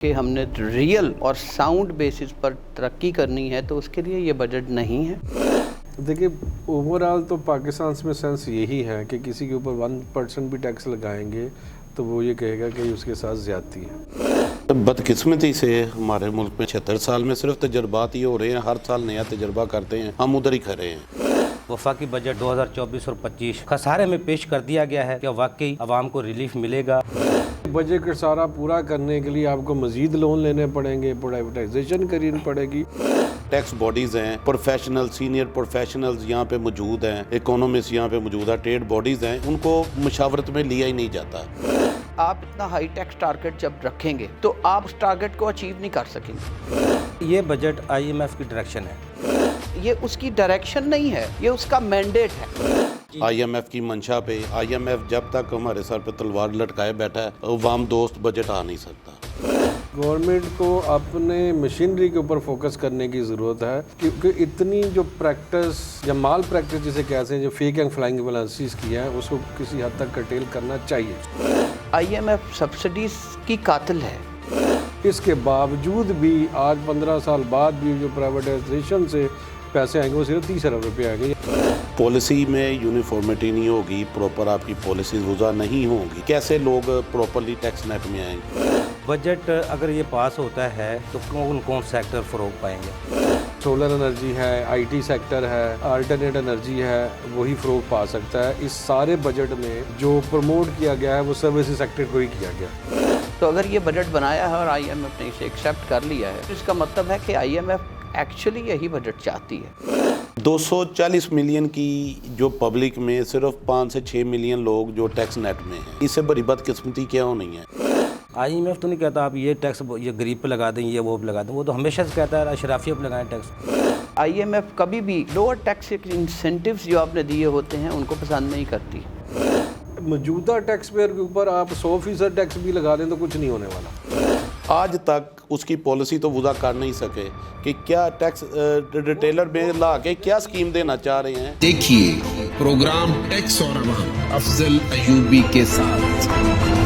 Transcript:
کہ ہم نے ریئل اور ساؤنڈ بیسس پر ترقی کرنی ہے تو اس کے لیے یہ بجٹ نہیں ہے۔ دیکھیے اوور آل تو پاکستان میں سینس یہی ہے کہ کسی کے اوپر 1% بھی ٹیکس لگائیں گے تو وہ یہ کہے گا کہ اس کے ساتھ زیادتی ہے۔ بدقسمتی سے ہمارے ملک میں 76 سال میں صرف تجربات ہی ہو رہے ہیں، ہر سال نیا تجربہ کرتے ہیں، ہم ادھر ہی کھڑے ہیں۔ وفاقی بجٹ 2024 اور 25 خسارے میں پیش کر دیا گیا ہے کہ واقعی عوام کو ریلیف ملے گا۔ بجٹ کا سارا پورا کرنے کے لیے آپ کو مزید لون لینے پڑیں گے، پرائیویٹائزیشن کرنی پڑے گی۔ ٹیکس باڈیز ہیں، پروفیشنل سینئر پروفیشنلز یہاں پہ موجود ہیں، اکونومسٹ یہاں پہ موجود ہیں، ٹریڈ باڈیز ہیں، ان کو مشاورت میں لیا ہی نہیں جاتا۔ آپ اتنا ہائی ٹیکس ٹارگٹ جب رکھیں گے تو آپ اس ٹارگٹ کو اچیو نہیں کر سکیں گے۔ یہ بجٹ IMF کی ڈائریکشن ہے۔ یہ اس کی ڈائریکشن نہیں ہے، یہ اس کا مینڈیٹ ہے۔ IMF کی منشا پہ IMF جب تک ہمارے سر پہ تلوار لٹکائے بیٹھا ہے، عوام دوست بجٹ آ نہیں سکتا۔ گورنمنٹ کو اپنے مشینری کے اوپر فوکس کرنے کی ضرورت ہے، کیونکہ اتنی جو پریکٹس یا مال پریکٹس جسے کہتے ہیں، جو فیک اینڈ فلائنگ بیلنسز کیا ہے، اس کو کسی حد تک کرٹیل کرنا چاہیے۔ IMF سبسڈیز کی قاتل ہے۔ اس کے باوجود بھی آج 15 سال بعد بھی جو پرائیویٹائزیشن سے پیسے آئیں گے وہ صرف 30 ارب روپے آئیں گے۔ پالیسی میں یونیفارمٹی نہیں ہوگی، پراپر آپ کی پالیسیز وضع نہیں ہوں گی، کیسے لوگ پراپرلی ٹیکس نیٹ میں آئیں گے؟ بجٹ اگر یہ پاس ہوتا ہے تو کون سیکٹر فروغ پائیں گے؟ سولر انرجی ہے، IT سیکٹر ہے، آلٹرنیٹ انرجی ہے، وہی فروغ پا سکتا ہے۔ اس سارے بجٹ میں جو پروموٹ کیا گیا ہے وہ سروسز سیکٹر کو ہی کیا گیا۔ تو اگر یہ بجٹ بنایا ہے اور IMF نے اسے ایکسیپٹ کر لیا ہے تو اس کا مطلب ہے کہ IMF ایکچولی یہی بجٹ چاہتی ہے۔ 240 ملین کی جو پبلک میں صرف 5 سے 6 ملین لوگ جو ٹیکس نیٹ میں ہیں، اس سے بڑی بدقسمتی کیا ہونی ہے؟ IMF تو نہیں کہتا آپ یہ ٹیکس یہ غریب پہ لگا دیں، یہ وہ پہ لگا دیں، وہ تو ہمیشہ سے کہتا ہے اشرافیہ پہ لگائیں ٹیکس۔ IMF کبھی بھی لوور ٹیکس انسینٹیوز جو آپ نے دیے ہوتے ہیں ان کو پسند نہیں کرتی۔ موجودہ ٹیکس پیئر کے اوپر آپ 100% ٹیکس بھی لگا دیں تو کچھ نہیں ہونے والا۔ آج تک اس کی پالیسی تو وضع کر نہیں سکے کہ کیا ٹیکس ریٹیلر میں لا کے کیا اسکیم دینا چاہ رہے ہیں۔ دیکھیے پروگرام ٹیکس اور عوام افضل ایوبی کے ساتھ۔